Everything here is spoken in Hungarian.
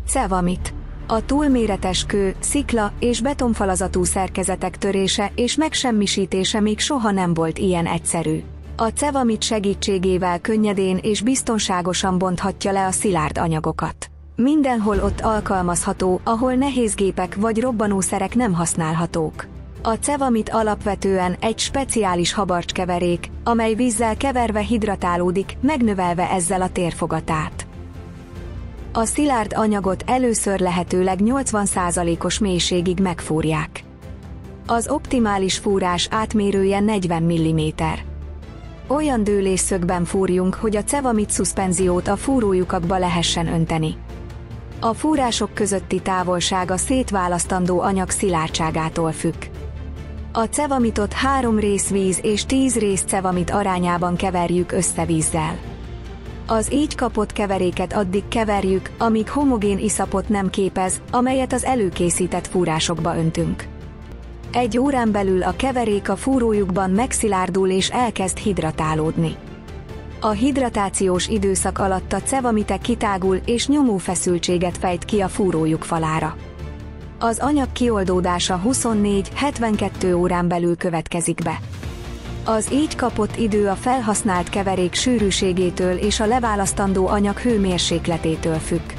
Cevamit. A túlméretes kő, szikla és betonfalazatú szerkezetek törése és megsemmisítése még soha nem volt ilyen egyszerű. A cevamit segítségével könnyedén és biztonságosan bonthatja le a szilárd anyagokat. Mindenhol ott alkalmazható, ahol nehézgépek vagy robbanószerek nem használhatók. A cevamit alapvetően egy speciális habarcskeverék, amely vízzel keverve hidratálódik, megnövelve ezzel a térfogatát. A szilárd anyagot először lehetőleg 80%-os mélységig megfúrják. Az optimális fúrás átmérője 40 mm. Olyan dőlésszögben fúrjunk, hogy a cevamit szuszpenziót a fúrólyukakba lehessen önteni. A fúrások közötti távolság a szétválasztandó anyag szilárdságától függ. A cevamitot 3 rész víz és 10 rész cevamit arányában keverjük össze vízzel. Az így kapott keveréket addig keverjük, amíg homogén iszapot nem képez, amelyet az előkészített fúrásokba öntünk. 1 órán belül a keverék a fúrólyukban megszilárdul és elkezd hidratálódni. A hidratációs időszak alatt a cevamite kitágul és nyomófeszültséget fejt ki a fúrólyuk falára. Az anyag kioldódása 24-72 órán belül következik be. Az így kapott idő a felhasznált keverék sűrűségétől és a leválasztandó anyag hőmérsékletétől függ.